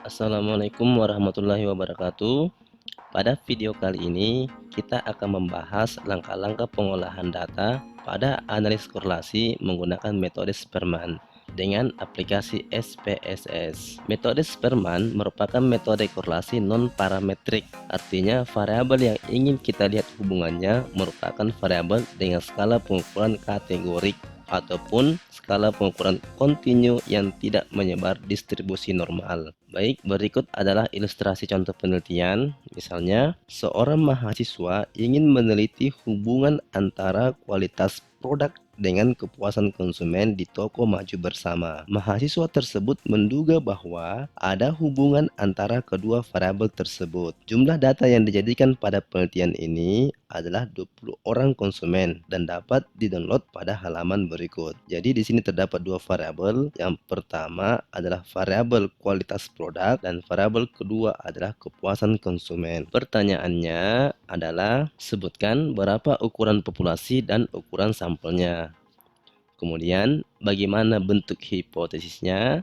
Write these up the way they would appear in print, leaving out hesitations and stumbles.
Assalamualaikum warahmatullahi wabarakatuh. Pada video kali ini kita akan membahas langkah-langkah pengolahan data pada analis korelasi menggunakan metode Spearman dengan aplikasi SPSS. Metode Spearman merupakan metode korelasi non-parametrik, artinya variabel yang ingin kita lihat hubungannya merupakan variabel dengan skala pengukuran kategorik ataupun skala pengukuran kontinu yang tidak menyebar distribusi normal. Baik, berikut adalah ilustrasi contoh penelitian. Misalnya, seorang mahasiswa ingin meneliti hubungan antara kualitas produk dengan kepuasan konsumen di toko maju bersama. Mahasiswa tersebut menduga bahwa ada hubungan antara kedua variabel tersebut. Jumlah data yang dijadikan pada penelitian ini adalah 20 orang konsumen dan dapat didownload pada halaman berikut. Jadi di sini terdapat dua variabel. Yang pertama adalah variabel kualitas produk dan variabel kedua adalah kepuasan konsumen. Pertanyaannya adalah sebutkan berapa ukuran populasi dan ukuran sampelnya. Kemudian bagaimana bentuk hipotesisnya.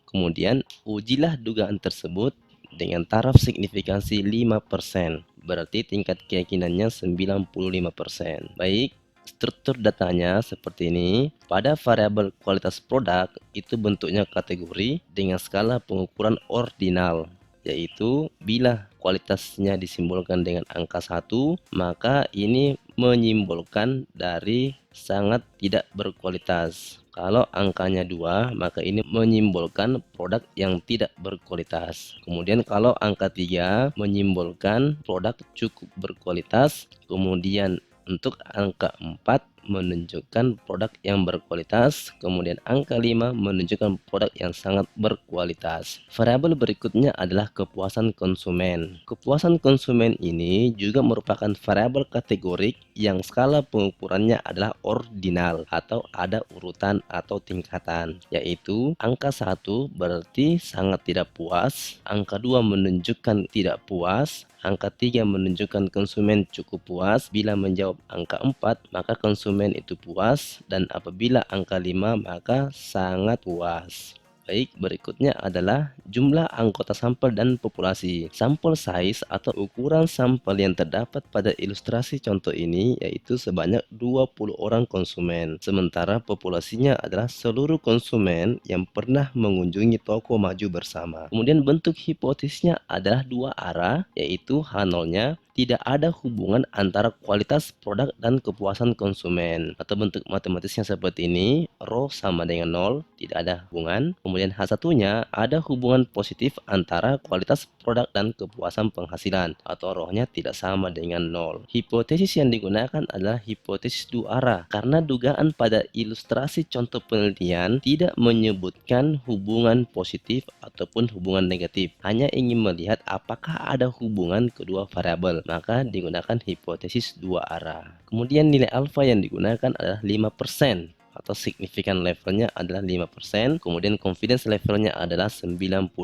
Kemudian ujilah dugaan tersebut dengan taraf signifikansi 5%. Berarti tingkat keyakinannya 95%. Baik, struktur datanya seperti ini. Pada variabel kualitas produk itu bentuknya kategori dengan skala pengukuran ordinal, yaitu bila kualitasnya disimbolkan dengan angka 1, maka ini menyimbolkan dari sangat tidak berkualitas. Kalau angkanya 2, maka ini menyimbolkan produk yang tidak berkualitas. Kemudian kalau angka 3 menyimbolkan produk cukup berkualitas. Kemudian untuk angka 4 menunjukkan produk yang berkualitas. Kemudian angka 5 menunjukkan produk yang sangat berkualitas. Variabel berikutnya adalah kepuasan konsumen. Kepuasan konsumen ini juga merupakan variabel kategorik yang skala pengukurannya adalah ordinal atau ada urutan atau tingkatan, yaitu angka 1 berarti sangat tidak puas, angka 2 menunjukkan tidak puas, angka 3 menunjukkan konsumen cukup puas. Bila menjawab angka 4 maka konsumen itu puas, dan apabila angka 5 maka sangat puas. Baik, berikutnya adalah jumlah anggota sampel dan populasi. Sampel size atau ukuran sampel yang terdapat pada ilustrasi contoh ini yaitu sebanyak 20 orang konsumen. Sementara populasinya adalah seluruh konsumen yang pernah mengunjungi toko maju bersama. Kemudian bentuk hipotesisnya adalah dua arah, yaitu H0-nya tidak ada hubungan antara kualitas produk dan kepuasan konsumen. Atau bentuk matematisnya seperti ini, rho sama dengan 0, tidak ada hubungan. Kemudian H1-nya ada hubungan positif antara kualitas produk dan kepuasan penghasilan, atau rho-nya tidak sama dengan 0. Hipotesis yang digunakan adalah hipotesis dua arah, karena dugaan pada ilustrasi contoh penelitian tidak menyebutkan hubungan positif ataupun hubungan negatif, hanya ingin melihat apakah ada hubungan kedua variabel, maka digunakan hipotesis dua arah. Kemudian nilai alfa yang digunakan adalah 5%. Atau signifikan levelnya adalah 5%, kemudian confidence levelnya adalah 95%.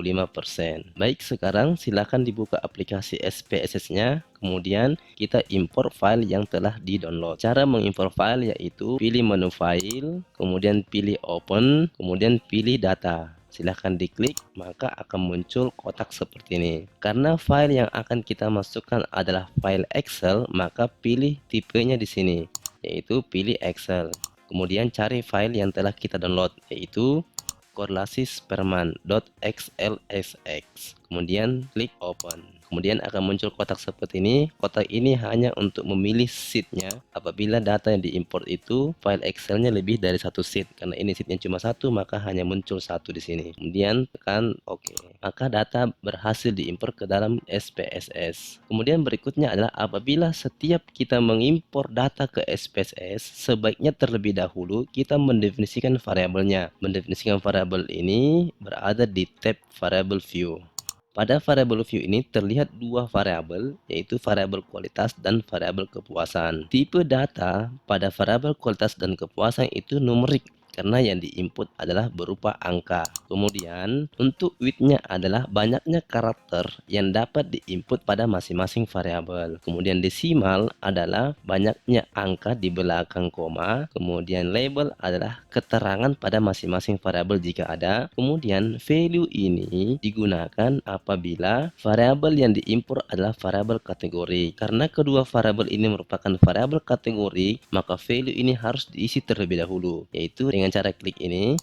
Baik, sekarang silakan dibuka aplikasi SPSS-nya, kemudian kita import file yang telah di-download. Cara mengimport file yaitu pilih menu file, kemudian pilih open, kemudian pilih data. Silahkan diklik, maka akan muncul kotak seperti ini. Karena file yang akan kita masukkan adalah file Excel, maka pilih tipenya di sini, yaitu pilih Excel. Kemudian cari file yang telah kita download, yaitu korelasi Spearman.xlsx. Kemudian klik open. Kemudian akan muncul kotak seperti ini. Kotak ini hanya untuk memilih sheetnya. Apabila data yang diimport itu file Excelnya lebih dari satu sheet, karena ini sheetnya cuma satu, maka hanya muncul satu di sini. Kemudian tekan OK. Maka data berhasil diimport ke dalam SPSS. Kemudian berikutnya adalah apabila setiap kita mengimpor data ke SPSS, sebaiknya terlebih dahulu kita mendefinisikan variabelnya. Mendefinisikan variabel ini berada di tab variable view. Pada variabel view ini terlihat dua variabel, yaitu variabel kualitas dan variabel kepuasan. Tipe data pada variabel kualitas dan kepuasan itu numerik, karena yang diinput adalah berupa angka. Kemudian untuk width-nya adalah banyaknya karakter yang dapat diinput pada masing-masing variabel. Kemudian desimal adalah banyaknya angka di belakang koma. Kemudian label adalah keterangan pada masing-masing variabel jika ada. Kemudian value ini digunakan apabila variabel yang diimport adalah variabel kategori. Karena kedua variabel ini merupakan variabel kategori, maka value ini harus diisi terlebih dahulu, yaitu dengan cara klik ini,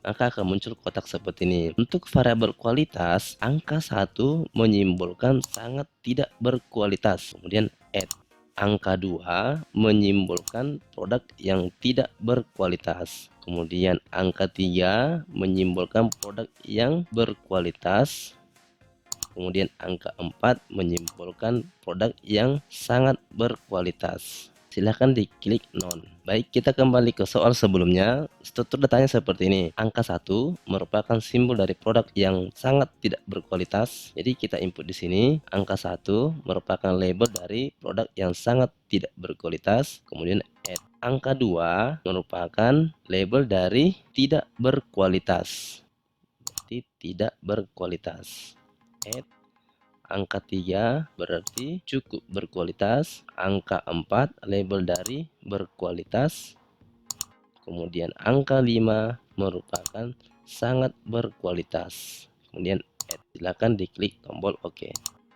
maka akan muncul kotak seperti ini. Untuk variabel kualitas, angka 1 menyimbolkan sangat tidak berkualitas. Kemudian add. Angka 2 menyimbolkan produk yang tidak berkualitas. Kemudian angka 3 menyimbolkan produk yang berkualitas. Kemudian angka 4 menyimbolkan produk yang sangat berkualitas. Silahkan diklik non. Baik, kita kembali ke soal sebelumnya. Struktur datanya seperti ini. Angka 1 merupakan simbol dari produk yang sangat tidak berkualitas. Jadi kita input di sini. Angka 1 merupakan label dari produk yang sangat tidak berkualitas. Kemudian add. Angka 2 merupakan label dari tidak berkualitas. Berarti tidak berkualitas. Add. Angka 3 berarti cukup berkualitas. Angka 4 label dari berkualitas. Kemudian angka 5 merupakan sangat berkualitas. Kemudian add. Silakan diklik tombol OK.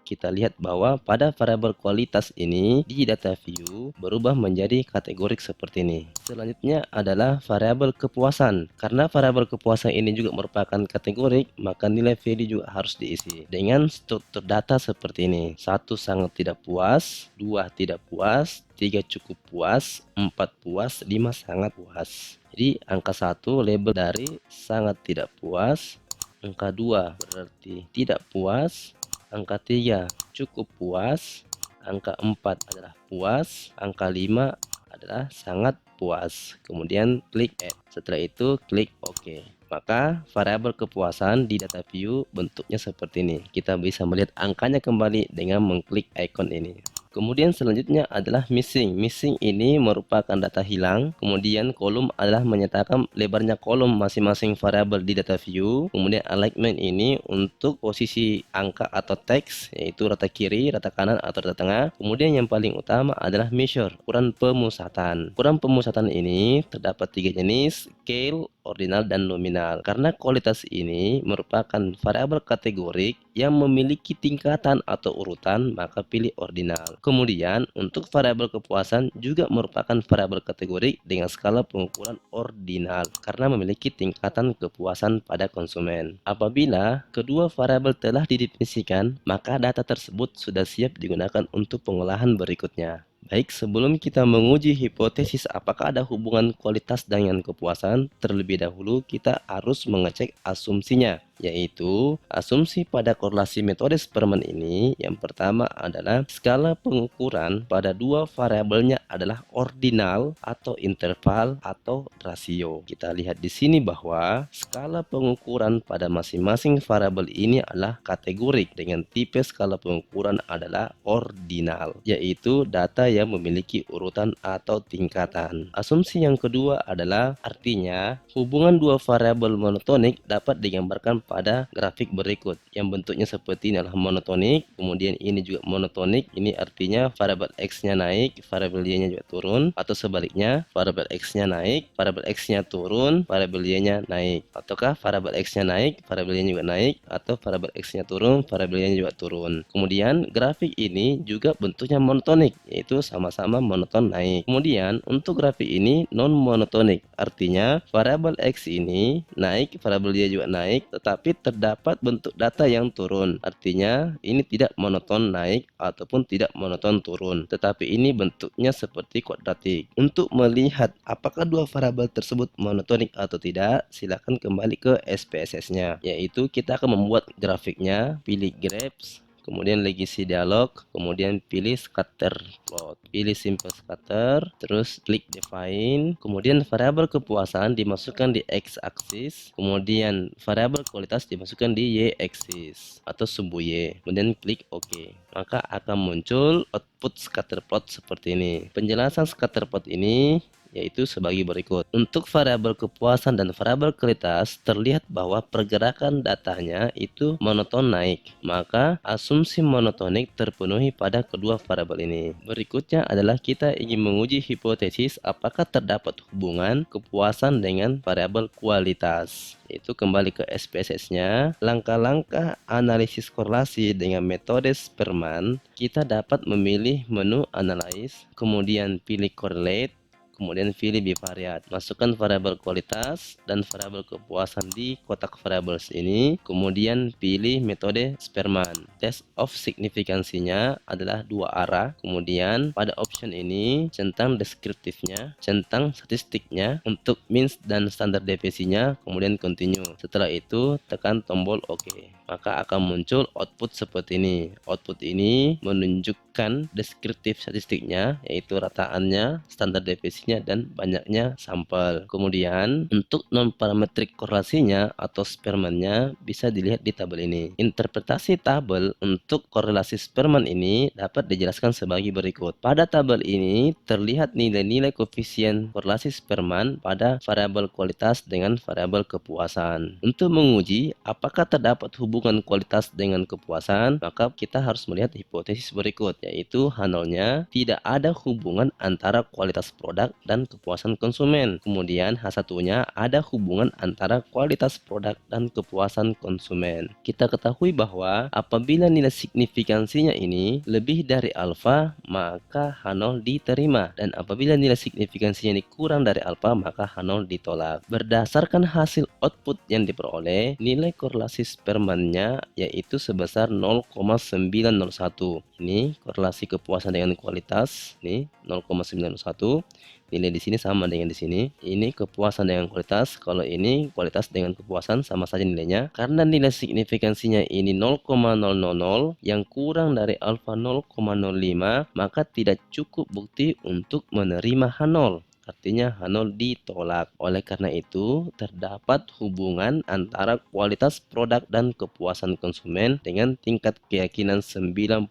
Kita lihat bahwa pada variabel kualitas ini di data view berubah menjadi kategorik seperti ini. Selanjutnya adalah variabel kepuasan. Karena variabel kepuasan ini juga merupakan kategorik, maka nilai value juga harus diisi dengan struktur data seperti ini. 1 sangat tidak puas, 2 tidak puas, 3 cukup puas, 4 puas, 5 sangat puas. Jadi angka 1 label dari sangat tidak puas, angka 2 berarti tidak puas, angka 3 cukup puas, angka 4 adalah puas, angka 5 adalah sangat puas. Kemudian klik add. Setelah itu klik OK. Maka variabel kepuasan di data view bentuknya seperti ini. Kita bisa melihat angkanya kembali dengan mengklik icon ini. Kemudian selanjutnya adalah missing. Missing ini merupakan data hilang. Kemudian kolom adalah menyatakan lebarnya kolom masing-masing variabel di data view. Kemudian alignment ini untuk posisi angka atau teks, yaitu rata kiri, rata kanan, atau rata tengah. Kemudian yang paling utama adalah measure, ukuran pemusatan. Ukuran pemusatan ini terdapat 3 jenis, scale, ordinal, dan nominal. Karena kualitas ini merupakan variabel kategorik yang memiliki tingkatan atau urutan, maka pilih ordinal. Kemudian untuk variabel kepuasan juga merupakan variabel kategorik dengan skala pengukuran ordinal karena memiliki tingkatan kepuasan pada konsumen. Apabila kedua variabel telah didefinisikan, maka data tersebut sudah siap digunakan untuk pengolahan berikutnya. Baik, sebelum kita menguji hipotesis apakah ada hubungan kualitas dengan kepuasan, terlebih dahulu kita harus mengecek asumsinya, yaitu asumsi pada korelasi metode Sperman ini. Yang pertama adalah skala pengukuran pada dua variabelnya adalah ordinal atau interval atau rasio. Kita lihat di sini bahwa skala pengukuran pada masing-masing variabel ini adalah kategorik dengan tipe skala pengukuran adalah ordinal, yaitu data yang memiliki urutan atau tingkatan. Asumsi yang kedua adalah artinya hubungan dua variabel monotonik dapat digambarkan pada grafik berikut yang bentuknya seperti ini adalah monotonik, kemudian ini juga monotonik. Ini artinya variabel X-nya naik, variabel Y-nya juga turun, atau sebaliknya variabel X-nya naik, variabel X-nya turun, variabel Y-nya naik, ataukah variabel X-nya naik, variabel Y-nya juga naik, atau variabel X-nya turun, variabel Y-nya juga turun. Kemudian grafik ini juga bentuknya monotonik, yaitu sama-sama monoton naik. Kemudian untuk grafik ini non monotonik, artinya variabel X ini naik, variabel Y juga naik, tetapi terdapat bentuk data yang turun. Artinya ini tidak monoton naik ataupun tidak monoton turun, tetapi ini bentuknya seperti kuadratik. Untuk melihat apakah dua variabel tersebut monotonik atau tidak, silakan kembali ke SPSS-nya, yaitu kita akan membuat grafiknya. Pilih Graphs, kemudian legacy dialog, kemudian pilih scatter plot, pilih simple scatter, terus klik define, kemudian variabel kepuasan dimasukkan di x axis, kemudian variabel kualitas dimasukkan di y axis atau sumbu y, kemudian klik OK. Maka akan muncul output scatter plot seperti ini. Penjelasan scatter plot ini yaitu sebagai berikut. Untuk variabel kepuasan dan variabel kualitas, terlihat bahwa pergerakan datanya itu monoton naik, maka asumsi monotonik terpenuhi pada kedua variabel ini. Berikutnya adalah kita ingin menguji hipotesis apakah terdapat hubungan kepuasan dengan variabel kualitas. Itu kembali ke SPSS-nya, langkah-langkah analisis korelasi dengan metode Spearman, kita dapat memilih menu Analyze, kemudian pilih Correlate, kemudian pilih bivariat. Masukkan variabel kualitas dan variabel kepuasan di kotak variables ini, kemudian pilih metode Spearman. Test of signifikansinya adalah dua arah, kemudian pada option ini centang deskriptifnya, centang statistiknya, untuk means dan standar deviasinya, kemudian continue. Setelah itu tekan tombol OK, maka akan muncul output seperti ini. Output ini menunjukkan deskriptif statistiknya, yaitu rataannya, standar deviasinya, dan banyaknya sampel. Kemudian untuk non parametrik korelasinya atau Spearman-nya bisa dilihat di tabel ini. Interpretasi tabel untuk korelasi Spearman ini dapat dijelaskan sebagai berikut. Pada tabel ini terlihat nilai-nilai koefisien korelasi Spearman pada variabel kualitas dengan variabel kepuasan. Untuk menguji apakah terdapat hubungan kualitas dengan kepuasan, maka kita harus melihat hipotesis berikut, yaitu H0-nya tidak ada hubungan antara kualitas produk dan kepuasan konsumen. Kemudian H1-nya ada hubungan antara kualitas produk dan kepuasan konsumen. Kita ketahui bahwa apabila nilai signifikansinya ini lebih dari alfa, maka H0 diterima, dan apabila nilai signifikansinya ini kurang dari alfa, maka H0 ditolak. Berdasarkan hasil output yang diperoleh, nilai korelasi Spearman-nya yaitu sebesar 0,901. Ini korelasi kepuasan dengan kualitas, ini 0,901. Nilai di sini sama dengan di sini. Ini kepuasan dengan kualitas. Kalau ini kualitas dengan kepuasan sama saja nilainya. Karena nilai signifikansinya ini 0,000 yang kurang dari alfa 0,05, maka tidak cukup bukti untuk menerima H0. Artinya H0 ditolak. Oleh karena itu, terdapat hubungan antara kualitas produk dan kepuasan konsumen dengan tingkat keyakinan 95%.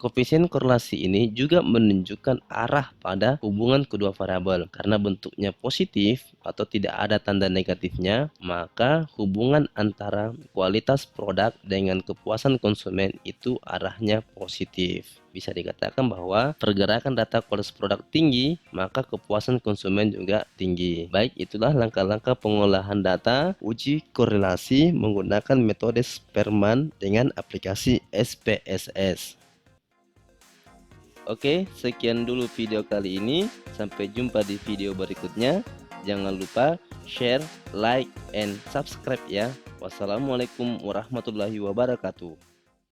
Koefisien korelasi ini juga menunjukkan arah pada hubungan kedua variabel. Karena bentuknya positif atau tidak ada tanda negatifnya, maka hubungan antara kualitas produk dengan kepuasan konsumen itu arahnya positif. Bisa dikatakan bahwa pergerakan data kualitas produk tinggi, maka kepuasan konsumen juga tinggi. Baik, itulah langkah-langkah pengolahan data uji korelasi menggunakan metode Spearman dengan aplikasi SPSS. Oke, sekian dulu video kali ini. Sampai jumpa di video berikutnya. Jangan lupa share, like, and subscribe ya. Wassalamualaikum warahmatullahi wabarakatuh.